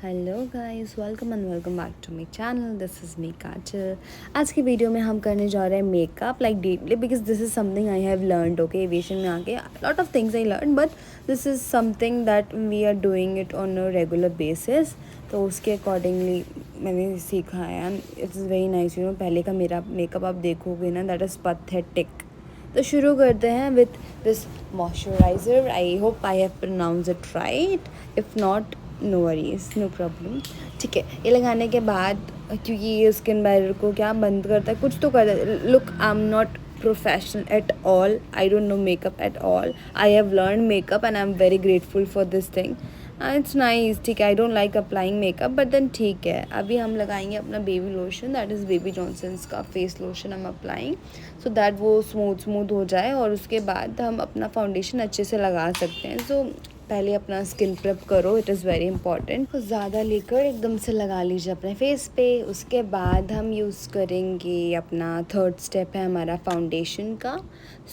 Hello guys, welcome and welcome back to my channel. This is me Kajal. आज की video में हम करने जा रहे हैं makeup like deeply, because this is something I have learned. Okay, aviation में आके lot of things I learn, but this is something that we are doing it on a regular basis. तो उसके अकॉर्डिंगली मैंने सीखा है and it's very nice. पहले का मेरा मेकअप आप देखोगे ना, दैट इज़ पथेटिक। तो शुरू करते हैं with this moisturiser. I hope I have pronounce it right, if not no worries, no problem. ठीक है, ये लगाने के बाद क्योंकि ये स्किन बैरियर को क्या बंद करता है, कुछ तो करता है। Look, I am not professional at all, I don't know makeup at all. I have learn makeup and I am very grateful for this thing. It's nice. ठीक है, I don't like applying makeup, but then ठीक है। अभी हम लगाएंगे अपना baby lotion, that is baby Johnson's का face lotion हम अप्लाइंग, सो दैट वो स्मूथ हो जाए। और उसके बाद हम अपना फाउंडेशन अच्छे से लगा सकते हैं। सो पहले अपना स्किन प्रेप करो, इट इज़ वेरी इंपॉर्टेंट। तो ज़्यादा लेकर एकदम से लगा लीजिए अपने फेस पे। उसके बाद हम यूज़ करेंगे अपना थर्ड स्टेप है हमारा फाउंडेशन का।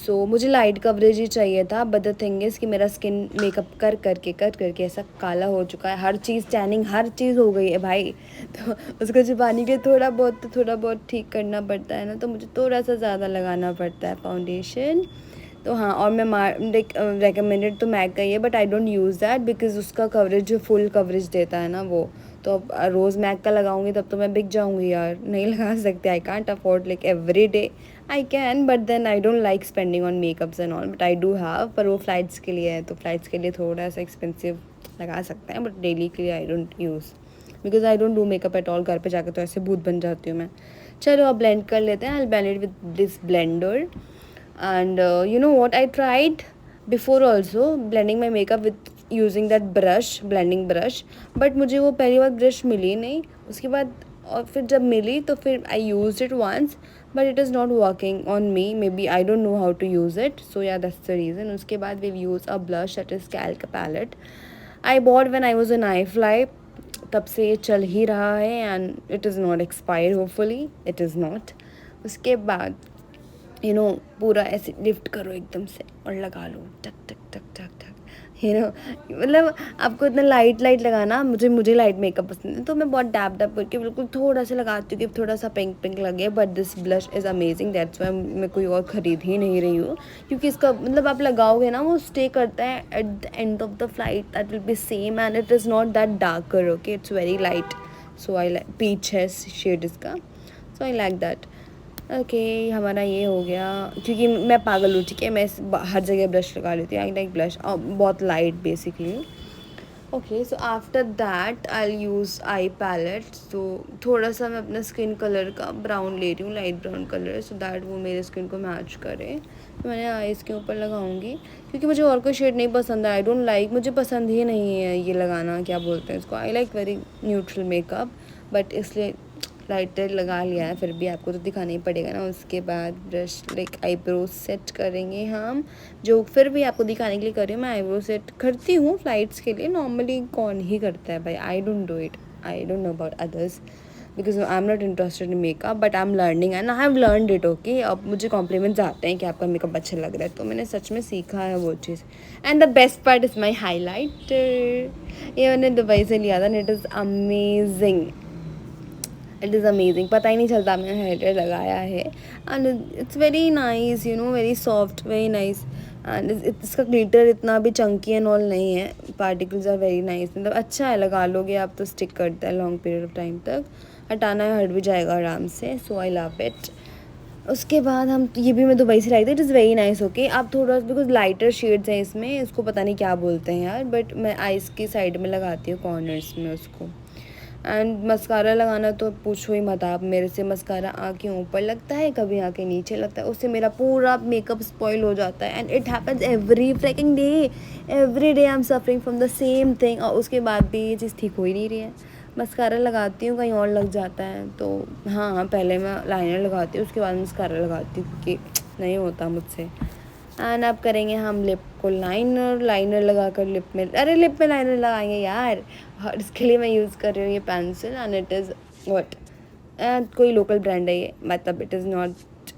सो मुझे लाइट कवरेज ही चाहिए था, बट द थिंग इज़ कि मेरा स्किन मेकअप कर करके ऐसा काला हो चुका है। हर चीज़ टैनिंग, हर चीज़ हो गई है भाई। तो उसको छुपाने के लिए थोड़ा बहुत ठीक करना पड़ता है ना, तो मुझे थोड़ा सा ज़्यादा लगाना पड़ता है फाउंडेशन। तो हाँ, और मैं लाइक रेकमेंडेड तो मैक का ही है, but I don't use that because उसका कवरेज जो फुल कवरेज देता है ना वो। तो अब रोज़ मैक का लगाऊंगी तब तो मैं बिक जाऊंगी यार, नहीं लगा सकते। I can't afford like every day. I can, but then I don't like spending on makeups and all, but I do have. पर वो फ्लाइट्स के लिए है, तो फ्लाइट्स के लिए थोड़ा सा एक्सपेंसिव लगा सकते हैं, बट डेली के लिए I don't use because I don't do makeup at all. घर पे जाकर तो ऐसे भूत बन जाती हूँ मैं। चलो अब ब्लेंड कर लेते हैं। I blend it with this blender. And you know what, I tried before also blending my makeup with using that brush, blending brush, but मुझे वो पहली बार ब्रश मिली नहीं। उसके बाद और फिर जब मिली तो फिर I used it once, but it is not working on me. Maybe I don't know how to use it, so yeah, that's the reason. उसके बाद we've used a blush that is Calca palette. I bought when I was in iFly. तब से ये चल ही रहा है and it is not expired, hopefully it is not. उसके बाद पूरा ऐसे लिफ्ट करो एकदम से और लगा लो, टक टक टक टक टक। मतलब आपको इतना लाइट लगाना, मुझे लाइट मेकअप पसंद है, तो मैं बहुत डैप करके बिल्कुल थोड़ा सा लगाती हूँ कि थोड़ा सा पिंक लगे। But this blush is amazing, that's why मैं कोई और ख़रीद ही नहीं रही हूँ, क्योंकि इसका मतलब आप लगाओगे ना वो स्टे करता है at the end of the flight, that will be same and it is not that darker. Okay, it's very light. So I like, peach है शेड इसका, so I like that. Okay, हमारा ये हो गया। क्योंकि मैं पागल हूँ, ठीक है, मैं हर जगह ब्रश लगा लेती हूँ। आई लाइक ब्लश बहुत light basically. Okay, so after that I use eye palette. तो थोड़ा सा मैं अपना स्किन कलर का ब्राउन ले रही हूँ, light brown colour, so that वो मेरे स्किन को मैच करे। तो मैंने आईज के ऊपर लगाऊंगी, क्योंकि मुझे और कोई शेड नहीं पसंद है। आई डोंट लाइक, मुझे पसंद ही नहीं है ये लगाना, क्या बोलते हैं इसको। I like very neutral makeup, but इसलिए लाइटर लगा लिया है, फिर भी आपको तो दिखाना ही पड़ेगा ना। उसके बाद ब्रश लाइक आईब्रो सेट करेंगे हम, जो फिर भी आपको दिखाने के लिए कर रही हूँ। मैं आईब्रो सेट करती हूँ फ्लाइट्स के लिए, नॉर्मली कौन ही करता है भाई। I don't do it, I don't know about others because I am not interested in makeup, but I am learning and I have learned it. Okay, अब मुझे कॉम्प्लीमेंट्स आते हैं कि आपका मेकअप अच्छा लग रहा है, तो मैंने सच में सीखा है वो चीज़। And the best part is my highlighter. ये मैंने दुबई से लिया था and it is amazing, it is amazing. पता ही नहीं चलता मैंने हाइलाइटर लगाया है and it's very nice, very soft, very nice. And इसका ग्लिटर इतना भी चंकी एंड ऑल नहीं है, पार्टिकल्स आर वेरी नाइस। मतलब अच्छा है, लगा लोगे आप तो स्टिक करता है लॉन्ग पीरियड ऑफ टाइम तक। हटाना है, हट भी जाएगा आराम से। सो आई लव इट। उसके बाद हम, ये भी मैं दुबई से लाई थी, it is very nice. Okay, आप थोड़ा, बिकॉज लाइटर शेड्स हैं इसमें, इसको पता नहीं क्या बोलते हैं यार, बट मैं आइज़ की साइड में लगाती हूँ, कॉर्नर्स में उसको। एंड मस्कारा लगाना तो पूछो ही मत आप, मेरे से मस्कारा आँखें ऊपर लगता है, कभी आँखें नीचे लगता है, उससे मेरा पूरा मेकअप स्पॉइल हो जाता है। And it happens every freaking day, every day I am suffering from the same thing. और उसके बाद भी ये चीज़ ठीक हो ही नहीं रही है। मस्कारा लगाती हूँ, कहीं और लग जाता है। तो हाँ, पहले मैं लाइनर लगाती हूँ, उसके बाद मस्कारा लगाती हूँ, क्योंकि नहीं होता मुझसे। एंड अब करेंगे हम लिप को लाइनर लगा कर लिप में, अरे लिप में लाइनर लगाएंगे यार। और इसके लिए मैं यूज़ कर रही हूँ ये pencil and it is what, कोई लोकल ब्रांड है ये, मतलब it is not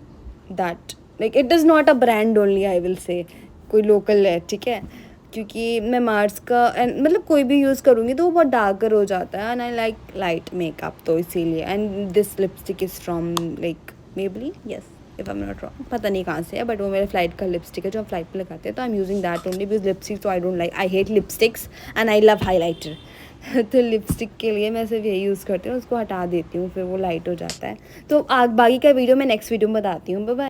that, like it is not a brand only, I will say कोई लोकल है, ठीक है। क्योंकि मैं मार्स का एंड मतलब कोई भी यूज़ करूँगी तो वो बहुत डार्कर हो जाता है and I like light makeup, तो इसीलिए। And this lipstick is from like Maybelline, yes if I am not wrong, पता नहीं कहाँ से है, बट वो मेरे फ्लाइट का लिपस्टिक है जो हम फ्लाइट पे लगाते हैं, तो I am using that only because lipstick, तो I don't like, I hate lipsticks and I love highlighter. तो लिपस्टिक के लिए मैं सिर्फ यही यूज़ करती हूँ, उसको हटा देती हूँ फिर वो लाइट हो जाता है। तो बाकी का वीडियो मैं नेक्स्ट वीडियो में बताती हूँ। Bye bye.